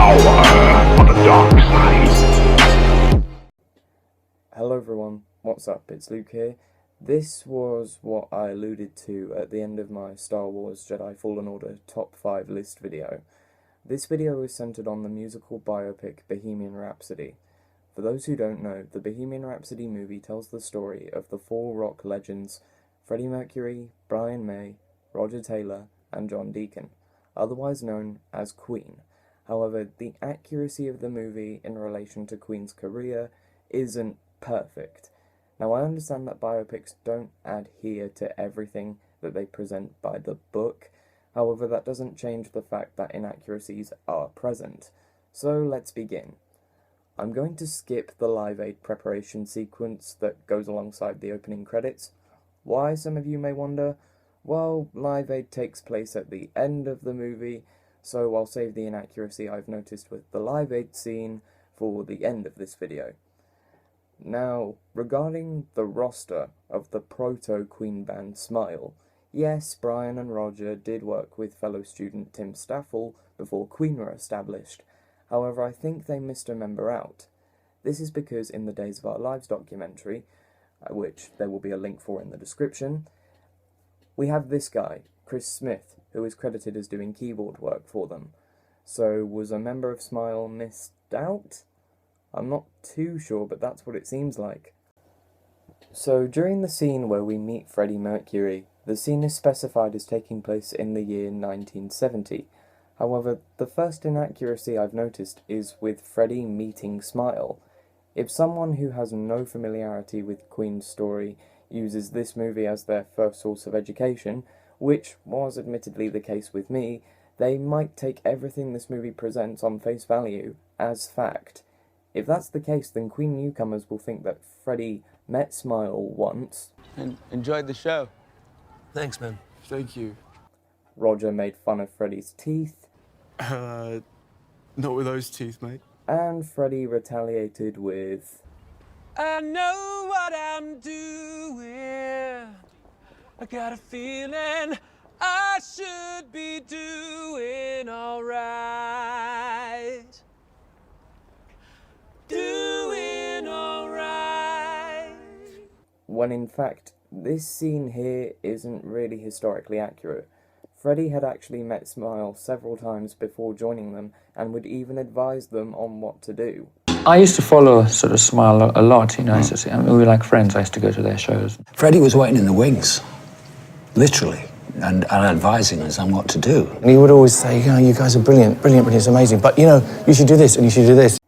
power on the dark side. Hello everyone, what's up? It's Luke here. This was what I alluded to at the end of my Star Wars Jedi Fallen Order Top 5 list video. This video is centered on the musical biopic Bohemian Rhapsody. For those who don't know, the Bohemian Rhapsody movie tells the story of the four rock legends Freddie Mercury, Brian May, Roger Taylor, and John Deacon, otherwise known as Queen. However, the accuracy of the movie in relation to Queen's career isn't perfect. Now, I understand that biopics don't adhere to everything that they present by the book. However, that doesn't change the fact that inaccuracies are present. So let's begin. I'm going to skip the Live Aid preparation sequence that goes alongside the opening credits. Why, some of you may wonder? Well, Live Aid takes place at the end of the movie, so I'll save the inaccuracy I've noticed with the Live Aid scene for the end of this video. Now, regarding the roster of the proto-Queen band Smile, yes, Brian and Roger did work with fellow student Tim Staffel before Queen were established. However, I think they missed a member out. This is because in the Days of Our Lives documentary, which there will be a link for in the description, we have this guy, Chris Smith, who is credited as doing keyboard work for them. So, was a member of Smile missed out? I'm not too sure, but that's what it seems like. So, during the scene where we meet Freddie Mercury, the scene is specified as taking place in the year 1970. However, the first inaccuracy I've noticed is with Freddie meeting Smile. If someone who has no familiarity with Queen's story uses this movie as their first source of education, which was admittedly the case with me, they might take everything this movie presents on face value as fact. If that's the case, then Queen newcomers will think that Freddie met Smile once. And enjoyed the show. Thanks, man. Thank you. Roger made fun of Freddie's teeth. Not with those teeth, mate. And Freddie retaliated with, I know what I'm doing. I got a feeling I should be doing all right. Doing all right. when in fact, this scene here isn't really historically accurate. Freddie had actually met Smile several times before joining them, and would even advise them on what to do. I used to follow sort of Smile a lot, you know, we were like friends. I used to go to their shows. Freddie was waiting in the wings, literally, and advising us on what to do. And he would always say, you know, you guys are brilliant, it's amazing, but, you know, you should do this and you should do this.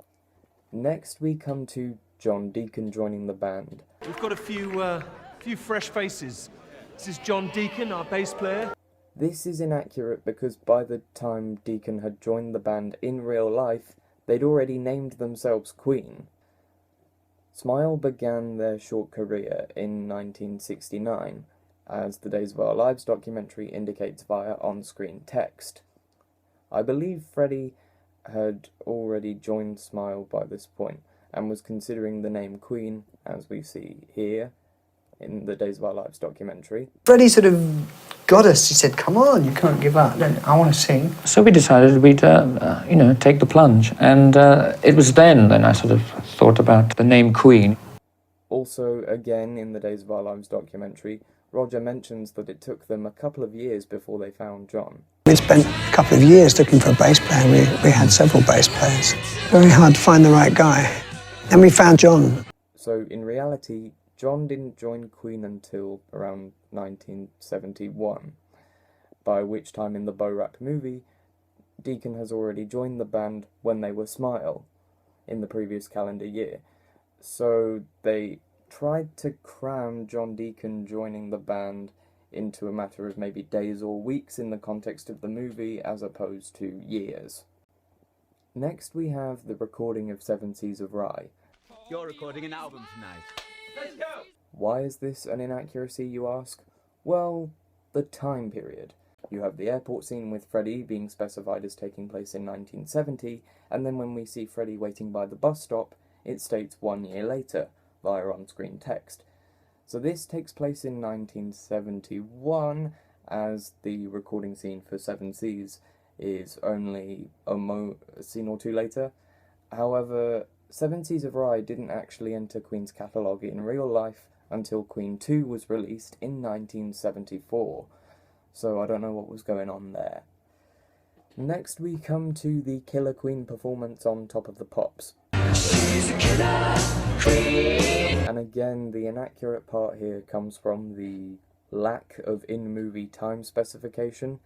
Next we come to John Deacon joining the band. We've got a few fresh faces. This is John Deacon, our bass player. This is inaccurate because by the time Deacon had joined the band in real life, they'd already named themselves Queen. Smile began their short career in 1969, as the Days of Our Lives documentary indicates via on-screen text. I believe Freddie had already joined Smile by this point, and was considering the name Queen, as we see here, in the Days of Our Lives documentary. Freddie sort of got us. He said, come on, you can't give up. I want to sing. So we decided we'd, you know, take the plunge. And it was then I sort of thought about the name Queen. Also, again, in the Days of Our Lives documentary, Roger mentions that it took them a couple of years before they found John. We spent a couple of years looking for a bass player. We had several bass players. Very hard to find the right guy. And we found John. So, in reality, John didn't join Queen until around 1971, by which time in the Bo Rap movie, Deacon has already joined the band when they were Smile, in the previous calendar year. So they tried to cram John Deacon joining the band into a matter of maybe days or weeks in the context of the movie, as opposed to years. Next we have the recording of Seven Seas of Rye. You're recording an album tonight. Let's go! Why is this an inaccuracy, you ask? Well, the time period. You have the airport scene with Freddie being specified as taking place in 1970, and then when we see Freddie waiting by the bus stop, it states 1 year later, via on-screen text. So this takes place in 1971, as the recording scene for Seven Seas is only a scene or two later. However, Seven Seas of Rhye didn't actually enter Queen's catalogue in real life until Queen 2 was released in 1974, so I don't know what was going on there. Next we come to the Killer Queen performance on Top of the Pops. She's a killer queen. And again, the inaccurate part here comes from the lack of in-movie time specification.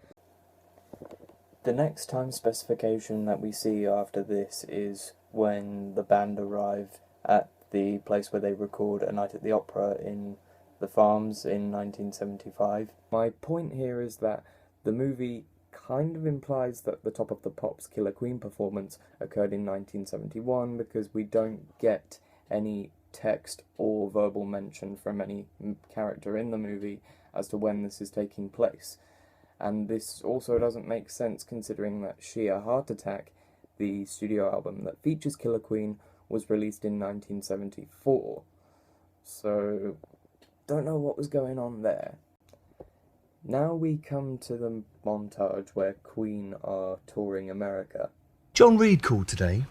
The next time specification that we see after this is when the band arrive at the place where they record A Night at the Opera in the Farms in 1975. My point here is that the movie kind of implies that the Top of the Pops Killer Queen performance occurred in 1971 because we don't get any text or verbal mention from any character in the movie as to when this is taking place. And this also doesn't make sense considering that Sheer Heart Attack, the studio album that features Killer Queen, was released in 1974. So, don't know what was going on there. Now we come to the montage where Queen are touring America. John Reid called today.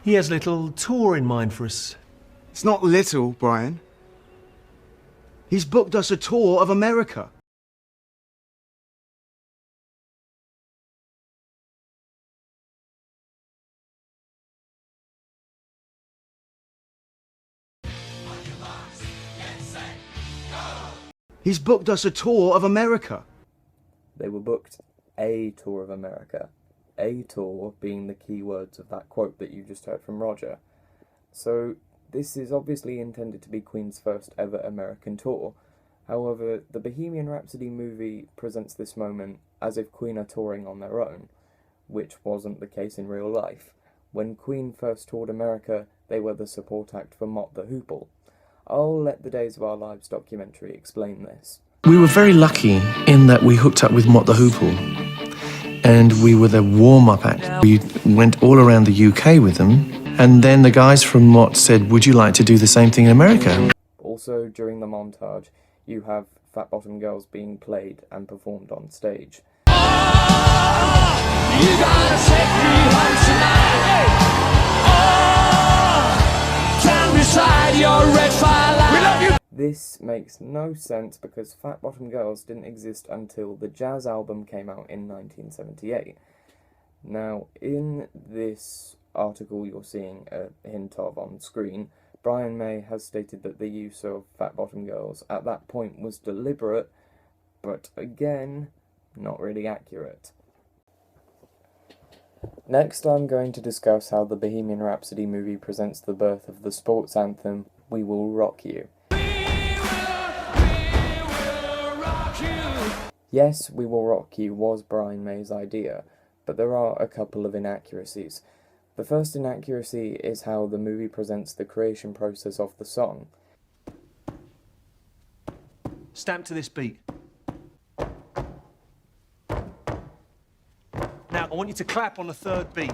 He has a little tour in mind for us. It's not little, Brian. He's booked us a tour of America. He's booked us a tour of America. They were booked a tour of America. A tour being the key words of that quote that you just heard from Roger. So this is obviously intended to be Queen's first ever American tour. However, the Bohemian Rhapsody movie presents this moment as if Queen are touring on their own, which wasn't the case in real life. When Queen first toured America, they were the support act for Mott the Hoople. I'll let the Days of Our Lives documentary explain this. We were very lucky in that we hooked up with Mott the Hoople, and we were the warm-up act. We went all around the UK with them, and then the guys from Mott said, would you like to do the same thing in America? Also, during the montage, you have Fat Bottom Girls being played and performed on stage. You gotta set me home tonight. Oh, stand beside your red firelight. We love you. This makes no sense because Fat Bottom Girls didn't exist until the Jazz album came out in 1978. Now, in this article you're seeing a hint of on screen, Brian May has stated that the use of Fat Bottom Girls at that point was deliberate, but again, not really accurate. Next, I'm going to discuss how the Bohemian Rhapsody movie presents the birth of the sports anthem, We Will Rock You. Yes, We Will Rock You was Brian May's idea, but there are a couple of inaccuracies. The first inaccuracy is how the movie presents the creation process of the song. Stamp to this beat. Now, I want you to clap on the third beat.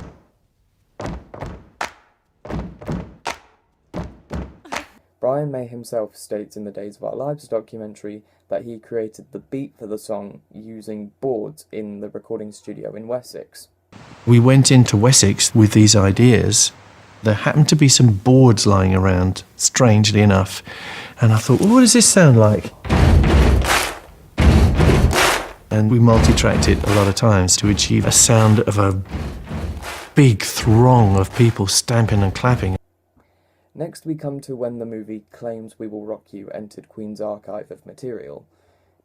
Brian May himself states in the Days of Our Lives documentary that he created the beat for the song using boards in the recording studio in Wessex. We went into Wessex with these ideas. There happened to be some boards lying around, strangely enough, and I thought, well, what does this sound like? And we multi-tracked it a lot of times to achieve a sound of a big throng of people stamping and clapping. Next we come to when the movie claims We Will Rock You entered Queen's archive of material.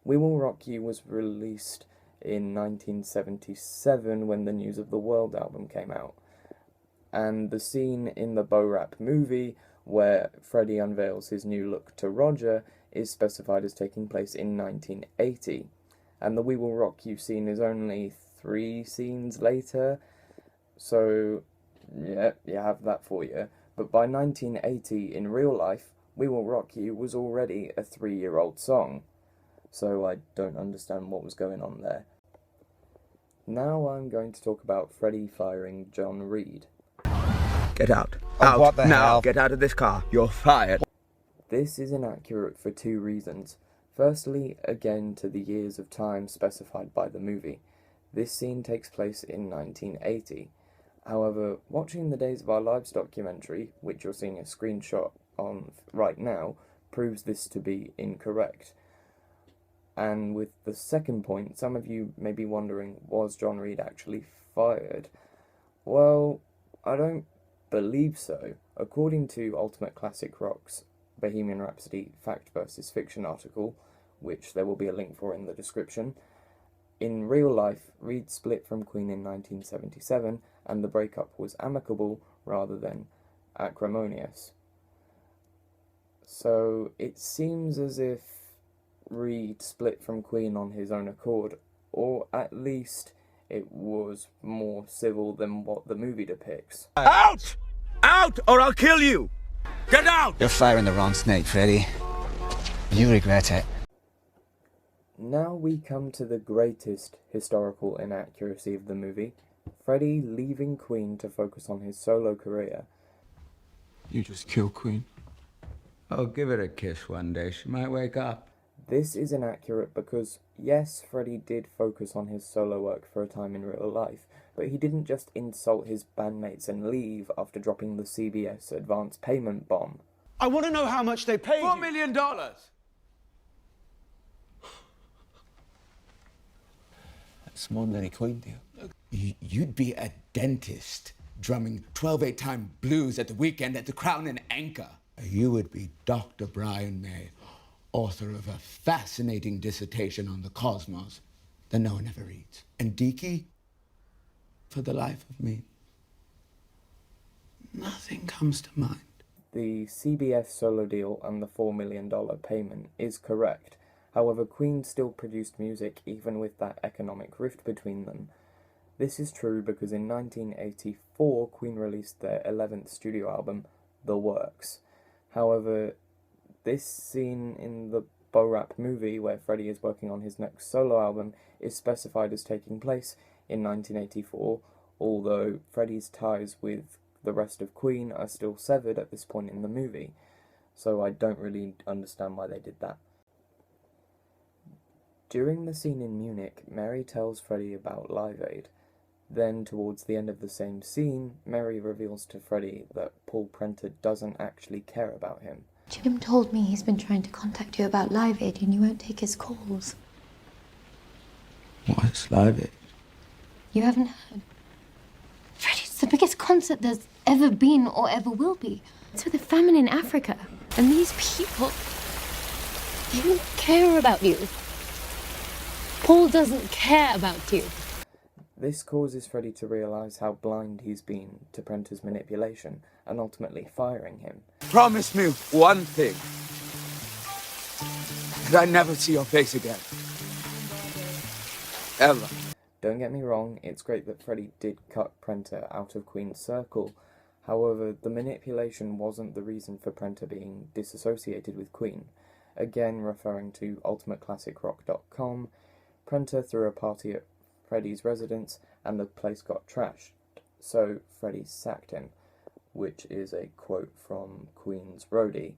We Will Rock You was released in 1977 when the News of the World album came out. And the scene in the Bo Rap movie where Freddie unveils his new look to Roger is specified as taking place in 1980. And the We Will Rock You scene is only 3 scenes later, so yeah, you have that for you. But by 1980, in real life, We Will Rock You was already a 3-year-old song, so I don't understand what was going on there. Now I'm going to talk about Freddie firing John Reid. Get out. Oh, Out. what the now. hell? Get out of this car. You're fired. This is inaccurate for 2 reasons. Firstly, again to the years of time specified by the movie. This scene takes place in 1980. However, watching the Days of Our Lives documentary, which you're seeing a screenshot on right now, proves this to be incorrect. And with the second point, some of you may be wondering, was John Reid actually fired? Well, I don't believe so. According to Ultimate Classic Rock's Bohemian Rhapsody Fact vs. Fiction article, which there will be a link for in the description, in real life, Reid split from Queen in 1977, and the breakup was amicable rather than acrimonious. So it seems as if Reid split from Queen on his own accord, or at least it was more civil than what the movie depicts. Out! Out, or I'll kill you! Get out! You're firing the wrong snake, Freddie. You regret it. Now we come to the greatest historical inaccuracy of the movie, Freddie leaving Queen to focus on his solo career. You just killed Queen. Oh, give her a kiss one day. She might wake up. This is inaccurate because, yes, Freddie did focus on his solo work for a time in real life, but he didn't just insult his bandmates and leave after dropping the CBS advance payment bomb. I want to know how much they paid $4 million! That's more than any Queen deal. You'd be a dentist drumming 12/8-time blues at the weekend at the Crown and Anchor. You would be Dr. Brian May, author of a fascinating dissertation on the cosmos that no one ever reads. And Deaky, for the life of me, nothing comes to mind. The CBS solo deal and the $4 million payment is correct. However, Queen still produced music even with that economic rift between them. This is true because in 1984, Queen released their 11th studio album, The Works. However, this scene in the Bo Rap movie, where Freddie is working on his next solo album, is specified as taking place in 1984, although Freddie's ties with the rest of Queen are still severed at this point in the movie, so I don't really understand why they did that. During the scene in Munich, Mary tells Freddie about Live Aid. Then, towards the end of the same scene, Mary reveals to Freddie that Paul Prenter doesn't actually care about him. Jim told me he's been trying to contact you about Live Aid and you won't take his calls. What's Live Aid? You haven't heard? Freddie, it's the biggest concert there's ever been or ever will be. It's with a famine in Africa. And these people, they don't care about you. Paul doesn't care about you. This causes Freddie to realise how blind he's been to Prenter's manipulation, and ultimately firing him. Promise me one thing. That I never see your face again. Ever. Don't get me wrong, it's great that Freddie did cut Prenter out of Queen's circle. However, the manipulation wasn't the reason for Prenter being disassociated with Queen. Again, referring to ultimateclassicrock.com, Prenter threw a party at Freddie's residence and the place got trashed, so Freddie sacked him, which is a quote from Queen's roadie.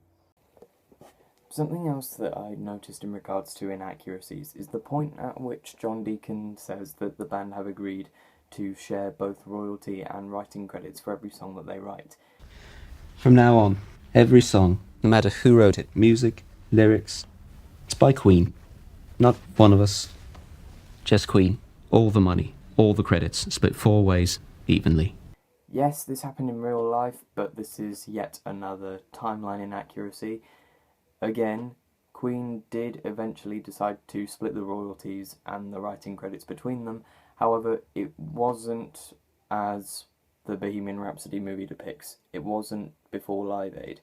Something else that I noticed in regards to inaccuracies is the point at which John Deacon says that the band have agreed to share both royalty and writing credits for every song that they write. From now on, every song, no matter who wrote it, music, lyrics, it's by Queen. Not one of us. Just Queen. All the money, all the credits, split 4 ways, evenly. Yes, this happened in real life, but this is yet another timeline inaccuracy. Again, Queen did eventually decide to split the royalties and the writing credits between them. However, it wasn't as the Bohemian Rhapsody movie depicts. It wasn't before Live Aid.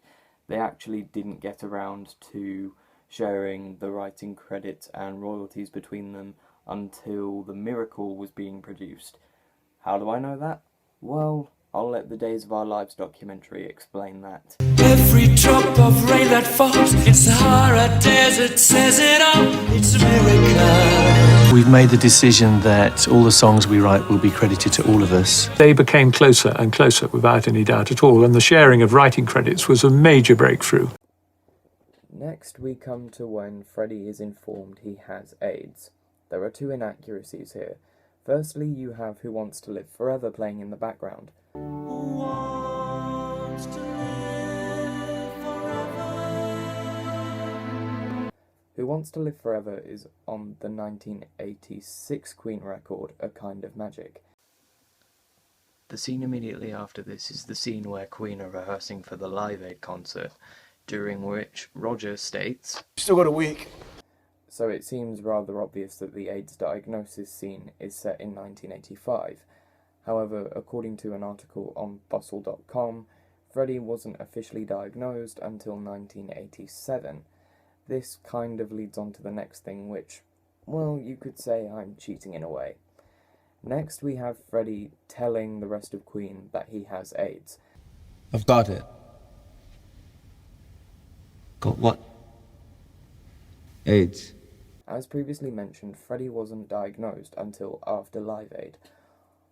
They actually didn't get around to sharing the writing credits and royalties between them until The Miracle was being produced. How do I know that? Well, I'll let the Days of Our Lives documentary explain that. Every drop of rain that falls in Sahara Desert says it all. It's a miracle. We've made the decision that all the songs we write will be credited to all of us. They became closer and closer without any doubt at all, and the sharing of writing credits was a major breakthrough. Next we come to when Freddie is informed he has AIDS. There are 2 inaccuracies here. Firstly, you have Who Wants to Live Forever playing in the background. Who Wants to Live Forever is on the 1986 Queen record, A Kind of Magic. The scene immediately after this is the scene where Queen are rehearsing for the Live Aid concert, during which Roger states, "Still got a week." So it seems rather obvious that the AIDS diagnosis scene is set in 1985. However, according to an article on Bustle.com, Freddie wasn't officially diagnosed until 1987. This kind of leads on to the next thing, which, well, you could say I'm cheating in a way. Next we have Freddie telling the rest of Queen that he has AIDS. I've got it. Got what? AIDS. As previously mentioned, Freddie wasn't diagnosed until after Live Aid.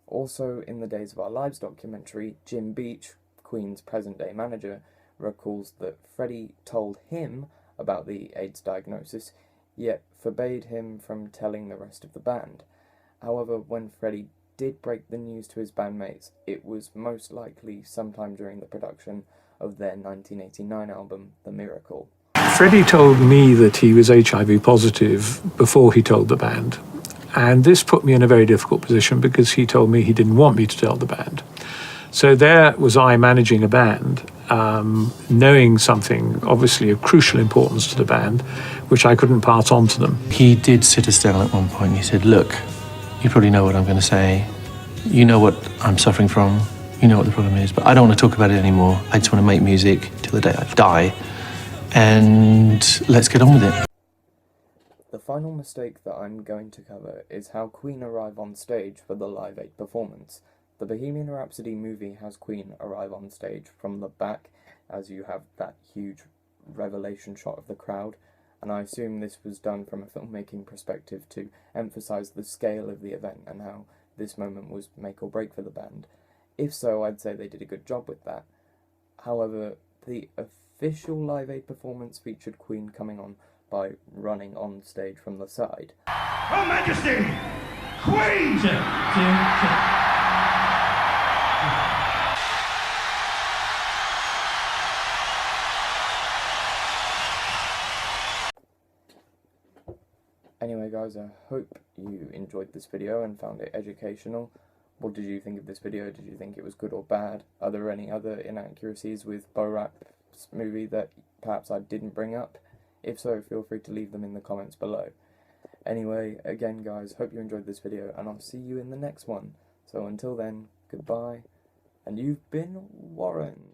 Also, in the Days of Our Lives documentary, Jim Beach, Queen's present-day manager, recalls that Freddie told him about the AIDS diagnosis, yet forbade him from telling the rest of the band. However, when Freddie did break the news to his bandmates, it was most likely sometime during the production of their 1989 album, The Miracle. Freddie told me that he was HIV positive before he told the band, and this put me in a very difficult position because he told me he didn't want me to tell the band. So there was I managing a band, knowing something obviously of crucial importance to the band, which I couldn't pass on to them. He did sit us down at one point. He said, "Look, you probably know what I'm going to say. You know what I'm suffering from. You know what the problem is, but I don't want to talk about it anymore. I just want to make music till the day I die, and let's get on with it." The final mistake that I'm going to cover is how Queen arrive on stage for the Live Aid performance. The Bohemian Rhapsody movie has Queen arrive on stage from the back, as you have that huge revelation shot of the crowd, and I assume this was done from a filmmaking perspective to emphasise the scale of the event and how this moment was make or break for the band. If so, I'd say they did a good job with that. However, the official Live Aid performance featured Queen coming on by running on stage from the side. Her Majesty, Queen! Anyway guys, I hope you enjoyed this video and found it educational. What did you think of this video? Did you think it was good or bad? Are there any other inaccuracies with Bo Rap's movie that perhaps I didn't bring up? If so, feel free to leave them in the comments below. Anyway, again guys, hope you enjoyed this video and I'll see you in the next one. So until then, goodbye, and you've been Warren.